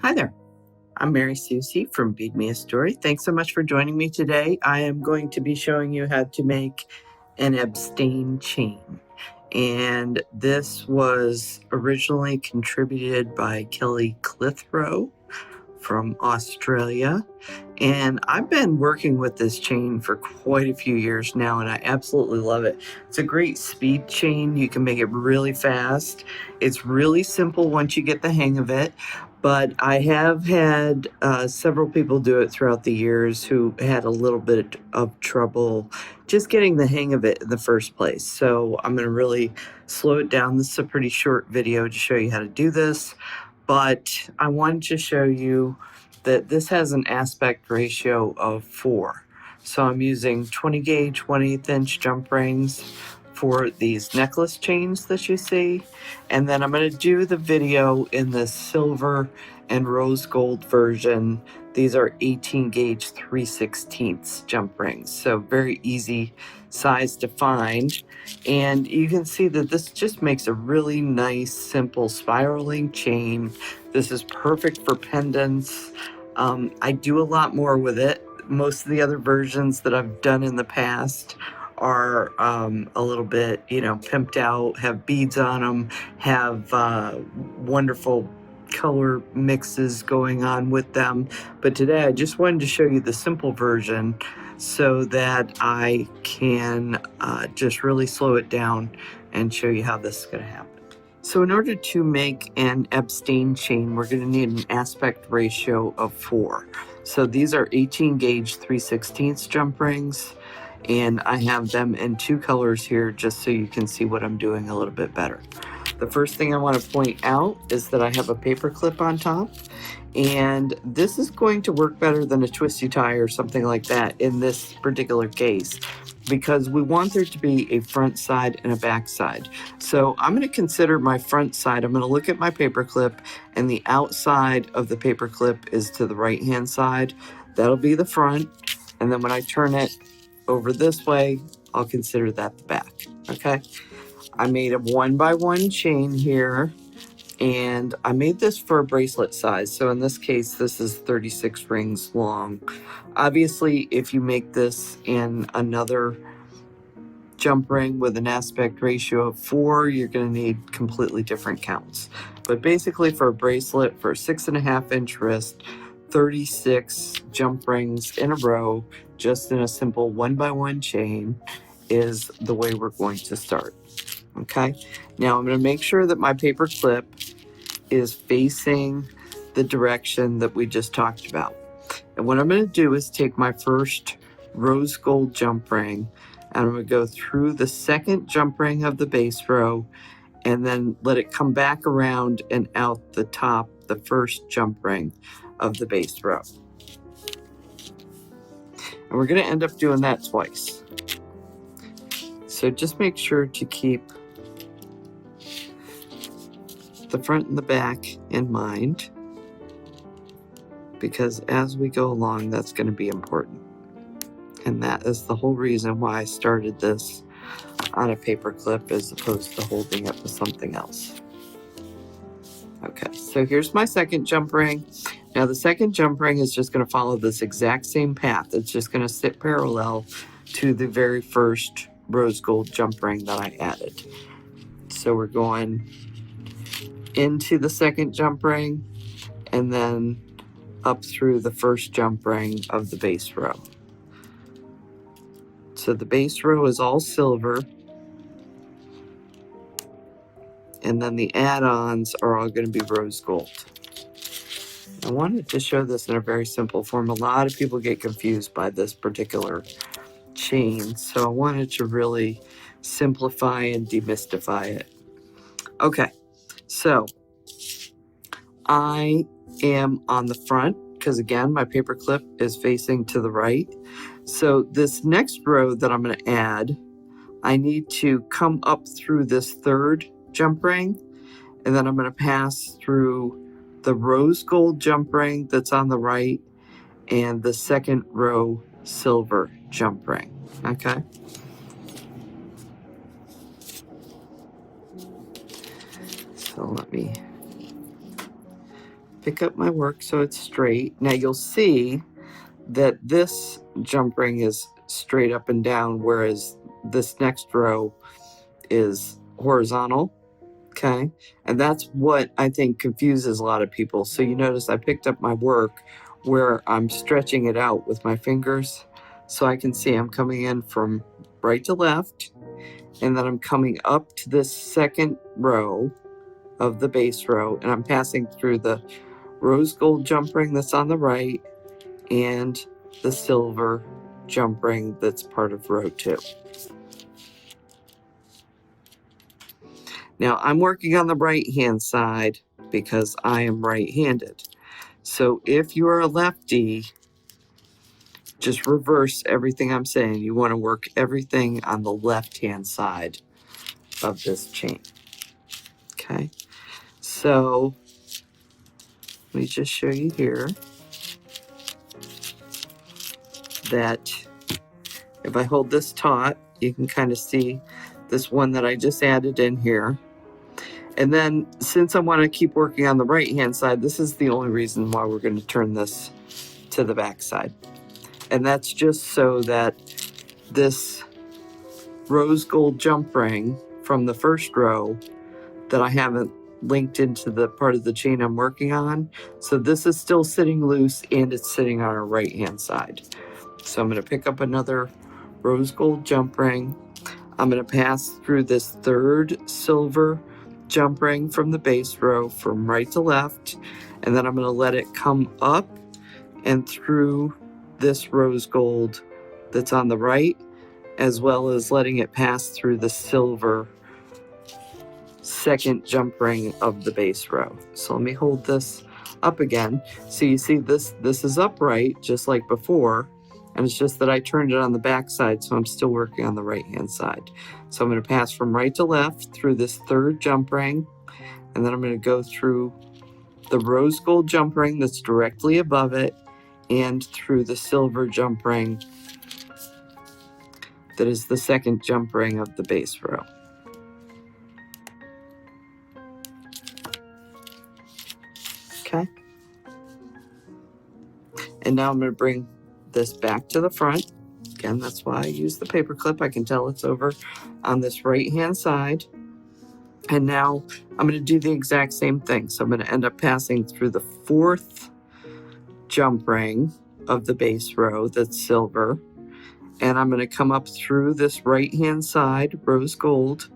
Hi there. I'm Mary Susie from Bead Me a Story. Thanks so much for joining me today. I am going to be showing you how to make an Abstain chain. And this was originally contributed by Kelly Clitheroe from Australia. And I've been working with this chain for quite a few years now, and I absolutely love it. It's a great speed chain. You can make it really fast. It's really simple once you get the hang of it. But I have had several people do it throughout the years who had a little bit of trouble just getting the hang of it in the first place. So I'm going to really slow it down. This is a pretty short video to show you how to do this. But I wanted to show you that this has an aspect ratio of 4. So I'm using 20 gauge 1/8 inch jump rings for these necklace chains that you see. And then I'm going to do the video in the silver and rose gold version. These are 18 gauge 3/16 jump rings. So very easy size to find. And you can see that this just makes a really nice, simple spiraling chain. This is perfect for pendants. I do a lot more with it. Most of the other versions that I've done in the past are a little bit, pimped out, have beads on them, have wonderful color mixes going on with them. But today I just wanted to show you the simple version so that I can just really slow it down and show you how this is going to happen. So in order to make an Abstain chain, we're going to need an aspect ratio of 4. So these are 18 gauge 3/16 jump rings, and I have them in 2 colors here just so you can see what I'm doing a little bit better. The first thing I want to point out is that I have a paper clip on top, and this is going to work better than a twisty tie or something like that in this particular case, because we want there to be a front side and a back side. So I'm going to consider my front side. I'm going to look at my paper clip, and the outside of the paper clip is to the right hand side. That'll be the front. And then when I turn it over this way, I'll consider that the back. Okay. I made a 1x1 chain here, and I made this for a bracelet size. So in this case, this is 36 rings long. Obviously, if you make this in another jump ring with an aspect ratio of 4, you're going to need completely different counts. But basically for a bracelet for a 6.5 inch wrist, 36 jump rings in a row, just in a simple 1x1 chain, is the way we're going to start. Okay, now I'm going to make sure that my paper clip is facing the direction that we just talked about. And what I'm going to do is take my first rose gold jump ring, and I'm going to go through the second jump ring of the base row, and then let it come back around and out the top, the first jump ring of the base row. And we're going to end up doing that twice. So just make sure to keep the front and the back in mind, because as we go along, that's going to be important. And that is the whole reason why I started this on a paper clip as opposed to holding it with something else. Okay, so here's my second jump ring. Now the second jump ring is just going to follow this exact same path. It's just going to sit parallel to the very first rose gold jump ring that I added. So we're going into the second jump ring and then up through the first jump ring of the base row. So the base row is all silver, and then the add-ons are all going to be rose gold. I wanted to show this in a very simple form. A lot of people get confused by this particular chain, so I wanted to really simplify and demystify it. Okay, so I am on the front because, again, my paper clip is facing to the right. So this next row that I'm going to add, I need to come up through this third jump ring, and then I'm going to pass through the rose gold jump ring that's on the right and the second row silver jump ring. Okay. So let me pick up my work so it's straight. Now you'll see that this jump ring is straight up and down, whereas this next row is horizontal. Okay, and that's what I think confuses a lot of people. So you notice I picked up my work where I'm stretching it out with my fingers, so I can see I'm coming in from right to left, and then I'm coming up to this second row of the base row, and I'm passing through the rose gold jump ring that's on the right and the silver jump ring that's part of row 2. Now I'm working on the right hand side because I am right-handed. So if you're a lefty, just reverse everything I'm saying. You want to work everything on the left-hand side of this chain. Okay, so let me just show you here that if I hold this taut, you can kind of see this one that I just added in here. And then since I want to keep working on the right hand side, this is the only reason why we're going to turn this to the back side. And that's just so that this rose gold jump ring from the first row that I haven't linked into the part of the chain I'm working on. So this is still sitting loose and it's sitting on our right hand side. So I'm going to pick up another rose gold jump ring. I'm going to pass through this third silver jump ring from the base row from right to left, and then I'm going to let it come up and through this rose gold that's on the right, as well as letting it pass through the silver second jump ring of the base row. So let me hold this up again. So you see this is upright just like before, and it's just that I turned it on the back side, so I'm still working on the right hand side. So I'm going to pass from right to left through this third jump ring, and then I'm going to go through the rose gold jump ring that's directly above it and through the silver jump ring that is the second jump ring of the base row. Okay. And now I'm going to bring this back to the front. Again, that's why I use the paper clip. I can tell it's over on this right hand side. And now I'm going to do the exact same thing. So I'm going to end up passing through the fourth jump ring of the base row that's silver. And I'm going to come up through this right hand side, rose gold,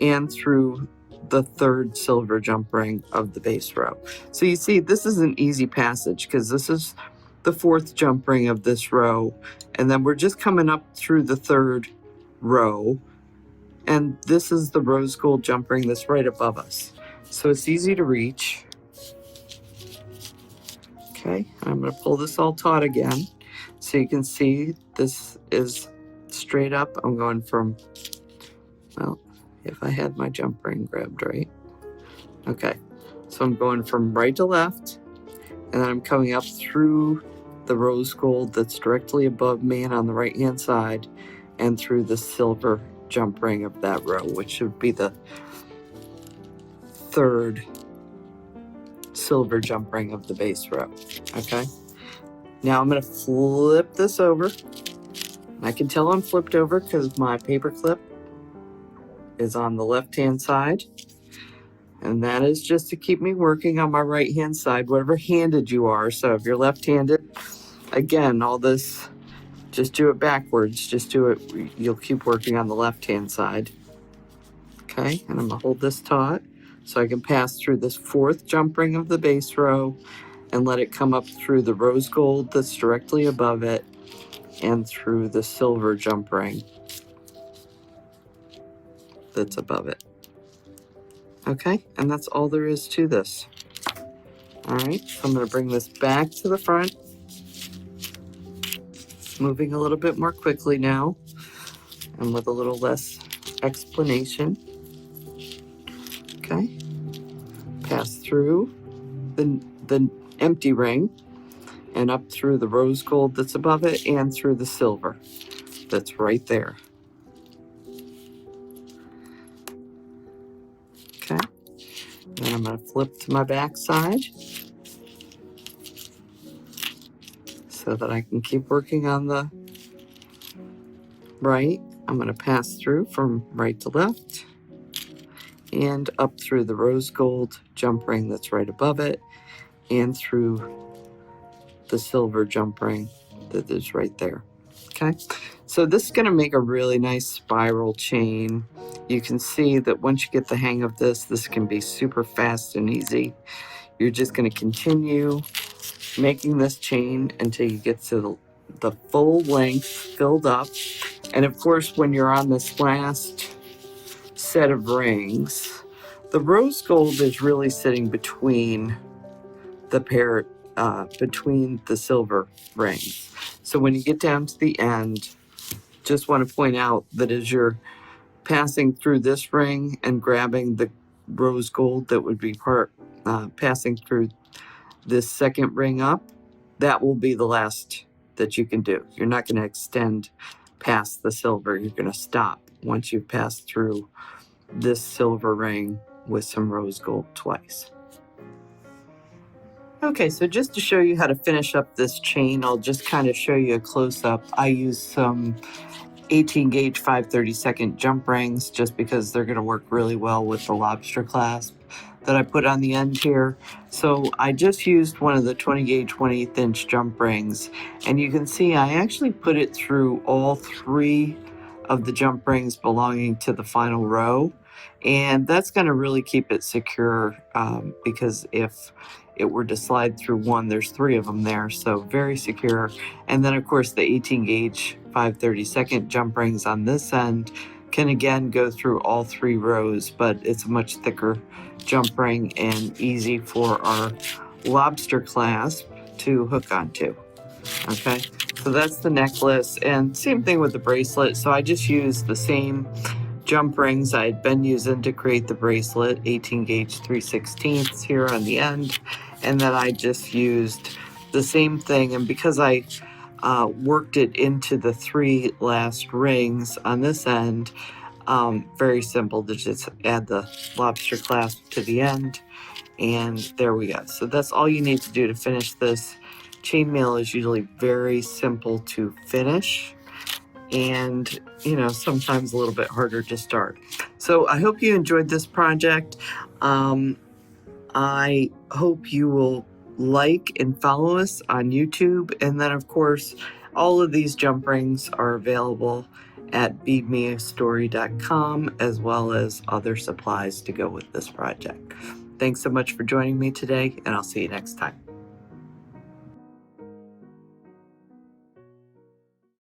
and through the third silver jump ring of the base row. So you see, this is an easy passage because this is the fourth jump ring of this row, and then we're just coming up through the third row, and this is the rose gold jump ring that's right above us. So it's easy to reach. Okay, I'm going to pull this all taut again so you can see this is straight up. I'm going from, well, if I had my jump ring grabbed right. Okay, so I'm going from right to left, and then I'm coming up through the rose gold that's directly above me and on the right hand side, and through the silver jump ring of that row, which should be the third silver jump ring of the base row. Okay, now I'm going to flip this over. I can tell I'm flipped over because my paper clip is on the left hand side, and that is just to keep me working on my right hand side, whatever handed you are. So if you're left handed, again, all this, just do it backwards, just do it, you'll keep working on the left hand side. Okay, and I'm gonna hold this taut so I can pass through this fourth jump ring of the base row and let it come up through the rose gold that's directly above it and through the silver jump ring that's above it. Okay, and that's all there is to this. All right, so I'm going to bring this back to the front, moving a little bit more quickly now and with a little less explanation. Okay, pass through the empty ring and up through the rose gold that's above it and through the silver that's right there. Okay, And I'm going to flip to my back side so that I can keep working on the right. I'm going to pass through from right to left and up through the rose gold jump ring that's right above it and through the silver jump ring that is right there. Okay, so this is going to make a really nice spiral chain. You can see that once you get the hang of this, this can be super fast and easy. You're just going to continue making this chain until you get to the full length filled up. And of course, when you're on this last set of rings, the rose gold is really sitting between the pair, between the silver rings. So when you get down to the end, just want to point out that as you're passing through this ring and grabbing the rose gold that would be passing through this second ring up, that will be the last that you can do. You're not going to extend past the silver. You're going to stop once you've passed through this silver ring with some rose gold twice. Okay, so just to show you how to finish up this chain, I'll just kind of show you a close-up. I use some 18 gauge 5/32 jump rings just because they're going to work really well with the lobster clasp that I put on the end here. So I just used one of the 20 gauge 1/8 inch jump rings, and you can see I actually put it through all 3 of the jump rings belonging to the final row, and that's going to really keep it secure because if it were to slide through one, there's 3 of them there, so very secure. And then of course the 18 gauge 5/32 jump rings on this end can again go through all 3 rows, but it's a much thicker jump ring and easy for our lobster clasp to hook onto. Okay, so that's the necklace, and same thing with the bracelet. So I just used the same jump rings I had been using to create the bracelet, 18 gauge 3/16 here on the end, and then I just used the same thing. And because I worked it into the 3 last rings on this end, very simple to just add the lobster clasp to the end, and there we go. So that's all you need to do to finish this. Chainmail is usually very simple to finish, and sometimes a little bit harder to start. So I hope you enjoyed this project. I hope you will like and follow us on YouTube, and then of course all of these jump rings are available at beadmeastory.com, as well as other supplies to go with this project. Thanks so much for joining me today, and I'll see you next time.